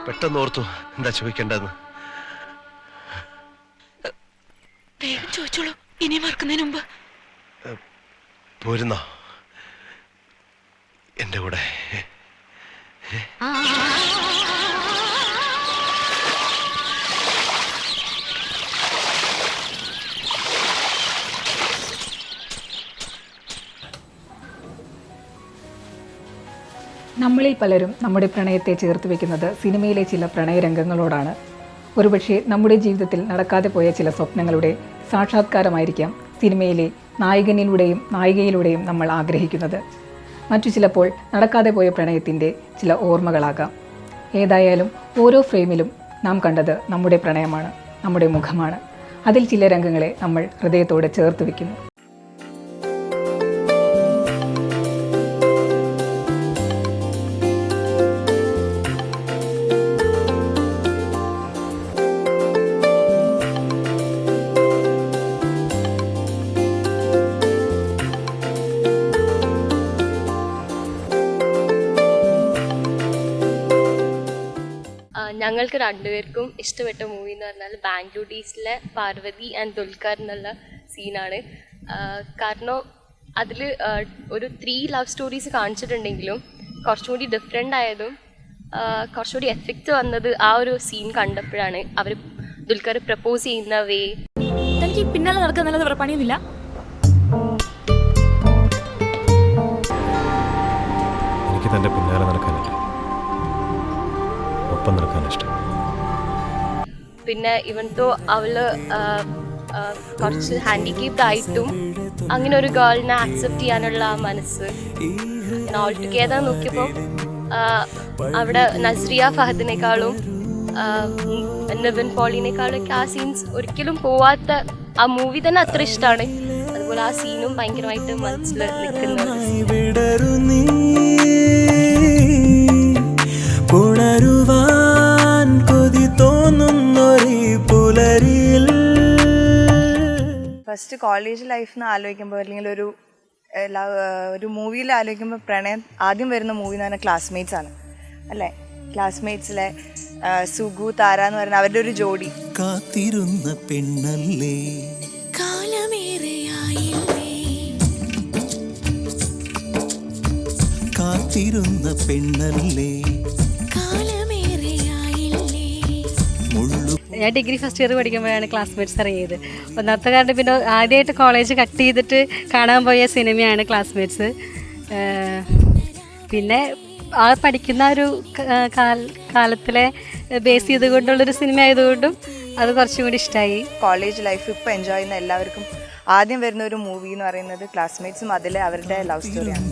പെട്ടെന്ന് ഓർത്തു എന്താ ചോദിക്കേണ്ടതെന്ന്. വേഗം ചോദിച്ചോളൂ, ഇനി മറക്കുന്നതിന് മുമ്പ്. പോരുന്നോ എന്റെ കൂടെ? നമ്മളിൽ പലരും നമ്മുടെ പ്രണയത്തെ ചേർത്ത് വെക്കുന്നത് സിനിമയിലെ ചില പ്രണയരംഗങ്ങളോടാണ്. ഒരുപക്ഷെ നമ്മുടെ ജീവിതത്തിൽ നടക്കാതെ പോയ ചില സ്വപ്നങ്ങളുടെ സാക്ഷാത്കാരമായിരിക്കാം സിനിമയിലെ നായകനിലൂടെയും നായികയിലൂടെയും നമ്മൾ ആഗ്രഹിക്കുന്നത്. മറ്റു ചിലപ്പോൾ നടക്കാതെ പോയ പ്രണയത്തിൻ്റെ ചില ഓർമ്മകളാകാം. ഏതായാലും ഓരോ ഫ്രെയിമിലും നാം കണ്ടത് നമ്മുടെ പ്രണയമാണ്, നമ്മുടെ മുഖമാണ്. അതിൽ ചില രംഗങ്ങളെ നമ്മൾ ഹൃദയത്തോടെ ചേർത്ത് വയ്ക്കുന്നു. ഞങ്ങൾക്ക് രണ്ടുപേർക്കും ഇഷ്ടപ്പെട്ട മൂവി എന്ന് പറഞ്ഞാൽ ബാംഗ്ലൂർ ഡേയ്സിലെ പാർവതി ആൻഡ് ദുൽഖർ എന്നുള്ള സീനാണ്. കാരണം അതിൽ ഒരു 3 ലവ് സ്റ്റോറീസ് കാണിച്ചിട്ടുണ്ടെങ്കിലും കുറച്ചും കൂടി ഡിഫറെൻ്റ് ആയതും കുറച്ചുകൂടി എഫക്റ്റ് വന്നത് ആ ഒരു സീൻ കണ്ടപ്പോഴാണ്. അവർ ദുൽഖർ പ്രപ്പോസ് ചെയ്യുന്ന വേ. തനിക്ക് പിന്നാലെ നടക്കാൻ നല്ലത് പണിയൊന്നുമില്ല. എനിക്ക് തൻ്റെ പിന്നാലെ നടക്കാനല്ല, ഒപ്പം നടക്കാൻ ഇഷ്ടം. പിന്നെ ഇവൻതോ അവള് കുറച്ച് ഹാൻഡിക്കേപ്ഡ് ആയിട്ടും അങ്ങനെ ഒരു ഗേളിനെ ആക്സെപ്റ്റ് ചെയ്യാനുള്ള മനസ്സ്. ഓൾ ടുഗെദർ നോക്കിയപ്പോൾ അവിടെ നസ്രിയ ഫഹദിനേക്കാളും നിവിൻ പോളിനേക്കാളും ഒക്കെ ആ സീൻസ് ഒരിക്കലും പോവാത്ത ആ മൂവി തന്നെ അത്ര ഇഷ്ടമാണ്. അതുപോലെ ആ സീനും ഭയങ്കരമായിട്ട് മനസ്സിൽ നിൽക്കുന്നത്. ഫസ്റ്റ് കോളേജ് ലൈഫ് എന്ന് ആലോചിക്കുമ്പോൾ അല്ലെങ്കിൽ ഒരു മൂവിയിൽ ആലോചിക്കുമ്പോൾ പ്രണയം ആദ്യം വരുന്ന മൂവി എന്ന് പറഞ്ഞാൽ ക്ലാസ്മേറ്റ്സ് ആണ് അല്ലേ? ക്ലാസ്മേറ്റ്സിലെ സുഗു താര എന്ന് പറയുന്ന അവരുടെ ഒരു ജോഡി. കാത്തിരുന്ന പെണ്ണല്ലേ കാത്തിരുന്ന പെണ്ണല്ലേ. ഞാൻ ഡിഗ്രി ഫസ്റ്റ് ഇയർ പഠിക്കുമ്പോഴാണ് ക്ലാസ്മേറ്റ്സ് ഇറങ്ങിയത്. ഒന്നാമത്തെ കാരണം പിന്നെ ആദ്യമായിട്ട് കോളേജ് കട്ട് ചെയ്തിട്ട് കാണാൻ പോയ സിനിമയാണ് ക്ലാസ്മേറ്റ്സ്. പിന്നെ ആ പഠിക്കുന്ന ഒരു കാലത്തിലെ ബേസ് ചെയ്തുകൊണ്ടുള്ളൊരു സിനിമ ആയതുകൊണ്ടും അത് കുറച്ചും കൂടി ഇഷ്ടമായി. കോളേജ് ലൈഫ് ഇപ്പോൾ എൻജോയ് ചെയ്യുന്ന എല്ലാവർക്കും ആദ്യം വരുന്ന ഒരു മൂവി എന്ന് പറയുന്നത് ക്ലാസ്മേറ്റ്സും അതിലെ അവരുടെ ലവ് സ്റ്റോറിയാണ്.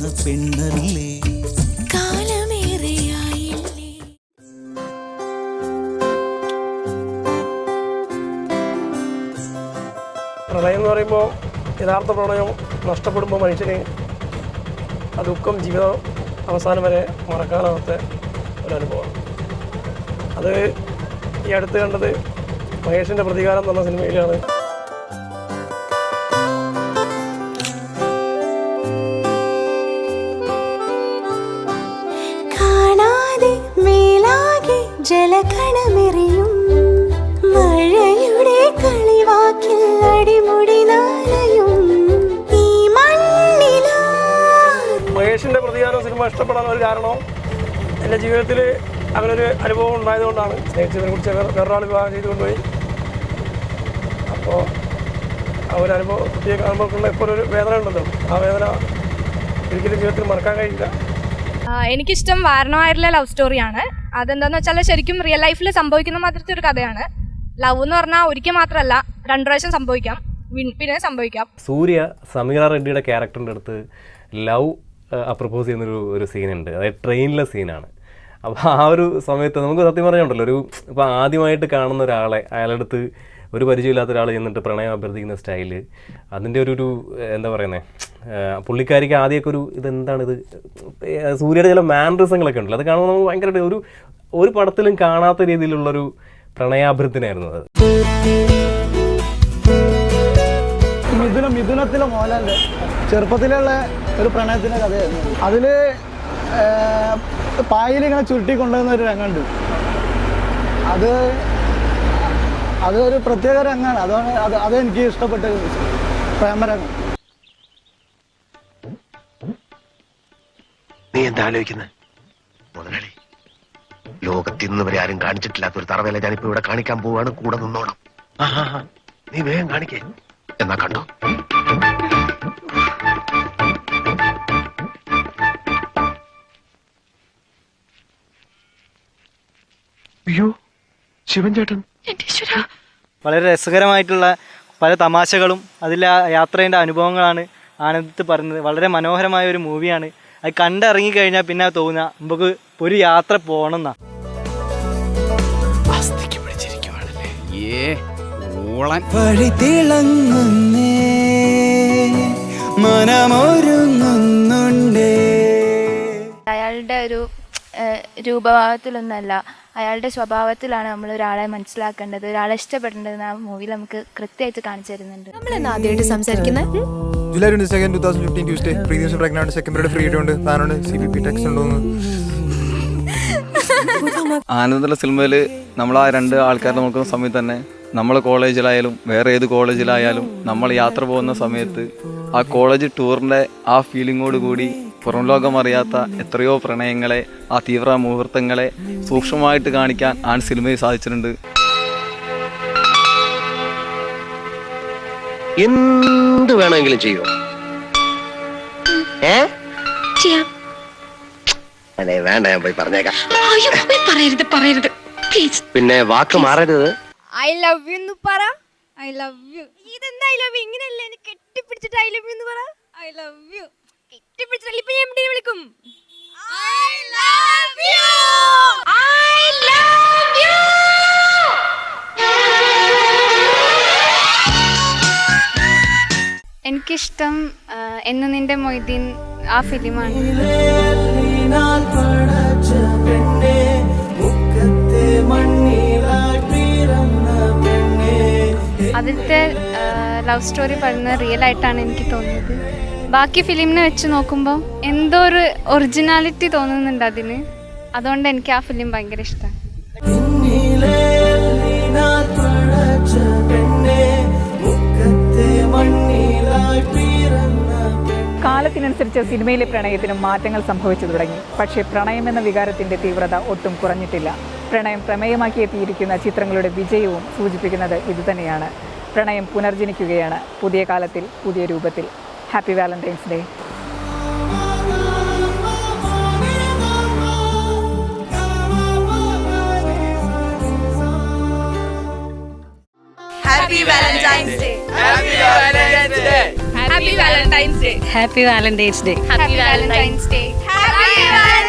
പ്രണയം എന്ന് പറയുമ്പോൾ യഥാർത്ഥ പ്രണയം നഷ്ടപ്പെടുമ്പോൾ മനുഷ്യന് ആ ദുഃഖം ജീവിതം അവസാനം വരെ മറക്കാനാവാത്ത ഒരനുഭവമാണ്. അത് ഈ അടുത്ത് കണ്ടത് മഹേഷിൻ്റെ പ്രതികാരം എന്ന സിനിമയിലാണ്. ജലകണമെറിയും മഴയുടെ കളിവാക്കിൽ അടിമുടി നാലയും ഈ മണ്ണിലാ. മഹേഷിൻ്റെ പ്രതികാരം സിനിമ ഇഷ്ടപ്പെടാൻ ഒരു കാരണം എൻ്റെ ജീവിതത്തിൽ അങ്ങനൊരു അനുഭവം ഉണ്ടായതുകൊണ്ടാണ്. സ്നേഹിച്ചതിനെ കുറിച്ച് വേറൊരാൾ വിവാഹം ചെയ്ത് കൊണ്ടുപോയി. അപ്പോൾ ആ ഒരു അനുഭവം കുട്ടിയെ കാണുമ്പോഴുള്ള ഇപ്പോൾ ഒരു വേദന ഉണ്ടല്ലോ, ആ വേദന ഒരിക്കലും ജീവിതത്തിൽ മറക്കാൻ കഴിയില്ല. എനിക്കിഷ്ടം വാരണമായിട്ടുള്ള ലവ് സ്റ്റോറിയാണ്. അതെന്താണെന്ന് വെച്ചാൽ ശരിക്കും റിയൽ ലൈഫിൽ സംഭവിക്കുന്ന മാതിരത്തെ ഒരു കഥയാണ്. ലവ് എന്ന് പറഞ്ഞാൽ ഒരിക്കൽ മാത്രമല്ല 2 പ്രാവശ്യം സംഭവിക്കാം, പിന്നെ സംഭവിക്കാം. സൂര്യ സമീറ റെഡ്ഡിയുടെ ക്യാരക്ടറിൻ്റെ അടുത്ത് ലവ് പ്രപ്പോസ് ചെയ്യുന്നൊരു സീനുണ്ട്. അതായത് ട്രെയിനിലെ സീനാണ്. അപ്പോൾ ആ ഒരു സമയത്ത് നമുക്ക് സത്യം പറഞ്ഞുണ്ടല്ലോ, ഇപ്പോൾ ആദ്യമായിട്ട് കാണുന്ന ഒരാളെ അയാളുടെ അടുത്ത് ഒരു പരിചയമില്ലാത്ത ഒരാൾ ചെന്നിട്ട് പ്രണയം അഭ്യർത്ഥിക്കുന്ന സ്റ്റൈല്, അതിൻ്റെ ഒരു എന്താ പറയുന്നത്, പുള്ളിക്കാരിക്ക് ആദ്യമൊക്കെ ഇതെന്താണിത്, സൂര്യയുടെ ചില മാനറിസങ്ങളൊക്കെ ഉണ്ടല്ലോ, അത് കാണുമ്പോൾ നമുക്ക് ഭയങ്കരമായിട്ട് ഒരു പടത്തിലും കാണാത്ത രീതിയിലുള്ളൊരു പ്രണയാഭ്യർത്ഥനയായിരുന്നു അത്. മിഥുനത്തിലെ മോഹൻലാലിൻ്റെ ചെറുപ്പത്തിലുള്ള ഒരു പ്രണയത്തിൻ്റെ കഥയായിരുന്നു. അതിൽ പായലിങ്ങനെ ചുരുട്ടി കൊണ്ടുവന്ന ഒരു രംഗമുണ്ട്. അതൊരു പ്രത്യേക രംഗമാണ്. അതാണ് അതെനിക്ക് ഇഷ്ടപ്പെട്ട പ്രേമരംഗം. നീ എന്താ ആലോചിക്കുന്നത് മുതലാളി? ലോകത്ത് ഇന്ന് വരെ ആരും കാണിച്ചിട്ടില്ലാത്ത ഒരു തറവേല ഞാനിപ്പോ ഇവിടെ കാണിക്കാൻ പോവാണ്. കൂടെ നിന്നോണം. നീ വേഗം കാണിക്കേ. എന്നാ കണ്ടോ? അയ്യോ ശിവൻ ചേട്ടൻ. വളരെ രസകരമായിട്ടുള്ള പല തമാശകളും അതിലെ യാത്രേൻ്റെ അനുഭവങ്ങളാണ് ആനന്ദത്ത് പറയുന്നത്. വളരെ മനോഹരമായ ഒരു മൂവിയാണ്. അത് കണ്ടിറങ്ങിക്കഴിഞ്ഞാൽ പിന്നെ തോന്നുക നമുക്ക് ഒരു യാത്ര പോകണം എന്നാ. അയാളുടെ ഒരു രൂപഭാവത്തിലൊന്നല്ല, അയാളുടെ സ്വഭാവത്തിലാണ് നമ്മൾ ഒരാളെ മനസ്സിലാക്കേണ്ടത്, ഒരാളെ ഇഷ്ടപ്പെടേണ്ടത്. ആ മൂവിയിൽ നമുക്ക് കൃത്യമായിട്ട് കാണിച്ചു തരുന്നുണ്ട്. ആദ്യമായിട്ട് സംസാരിക്കുന്നത് July 22, 2015 Tuesday. Previous pregnant, second period free ഉണ്ട്. താനോട് CVP ടെക്സ്റ്റ് ഉണ്ടോന്ന്. ആനന്ദത്തിലെ സിനിമയിൽ നമ്മൾ ആ രണ്ട് ആൾക്കാരെ നോക്കുന്ന സമയത്ത് തന്നെ നമ്മൾ കോളേജിലായാലും വേറെ ഏത് കോളേജിലായാലും നമ്മൾ യാത്ര പോകുന്ന സമയത്ത് ആ കോളേജ് ടൂറിൻ്റെ ആ ഫീലിങ്ങോട് കൂടി പുറം ലോകം അറിയാത്ത എത്രയോ പ്രണയങ്ങളെ, ആ തീവ്ര മുഹൂർത്തങ്ങളെ സൂക്ഷ്മമായിട്ട് കാണിക്കാൻ ആ സിനിമയിൽ സാധിച്ചിട്ടുണ്ട്. എന്ത് വേണമെങ്കിലും ചെയ്യോ? ചെയ്യാം. അല്ലേ വേണ്ട, ഞാൻ പോയി പറഞ്ഞേക്കാം. പറയരുത് പ്ലീസ്. പിന്നെ വാക്ക് മാറരുത്. ഐ ലവ് യു എന്ന് പറ. I love you. ഇതെന്താ ഐ ലവ് യു? ഇങ്ങനെയല്ലേ എന്നെ കെട്ടിപ്പിടിച്ചിട്ട് ഐ ലവ് യു എന്ന് പറ. I love you. കെട്ടിപ്പിടിച്ചിട്ട് ഇപ്പൊ ഞാൻ എവിടെ വിളിക്കും? I love you. I love you. എനിക്കിഷ്ടം എന്ന് നിന്റെ മൊയ്തീൻ ആ ഫിലിമാണ്. അതിലത്തെ ലവ് സ്റ്റോറി പറയുന്നത് റിയൽ ആയിട്ടാണ് എനിക്ക് തോന്നിയത്. ബാക്കി ഫിലിമിനെ വെച്ച് നോക്കുമ്പോൾ എന്തോ ഒരു ഒറിജിനാലിറ്റി തോന്നുന്നുണ്ട് അതിന്. അതുകൊണ്ട് എനിക്ക് ആ ഫിലിം ഭയങ്കര ഇഷ്ടമാണ്. കാലത്തിനനുസരിച്ച് സിനിമയിലെ പ്രണയത്തിനും മാറ്റങ്ങൾ സംഭവിച്ചു തുടങ്ങി. പക്ഷേ പ്രണയം എന്ന വികാരത്തിൻ്റെ തീവ്രത ഒട്ടും കുറഞ്ഞിട്ടില്ല. പ്രണയം പ്രമേയമാക്കി എത്തിയിരിക്കുന്ന ചിത്രങ്ങളുടെ വിജയവും സൂചിപ്പിക്കുന്നത് ഇതുതന്നെയാണ്. പ്രണയം പുനർജനിക്കുകയാണ് പുതിയ കാലത്തിൽ, പുതിയ രൂപത്തിൽ. Happy Valentine's day. Happy Valentine's Day. Happy Valentine's Day. Happy Valentine's Day. Happy Valentine's Day. Happy Valentine's Day. Happy Valentine's Day.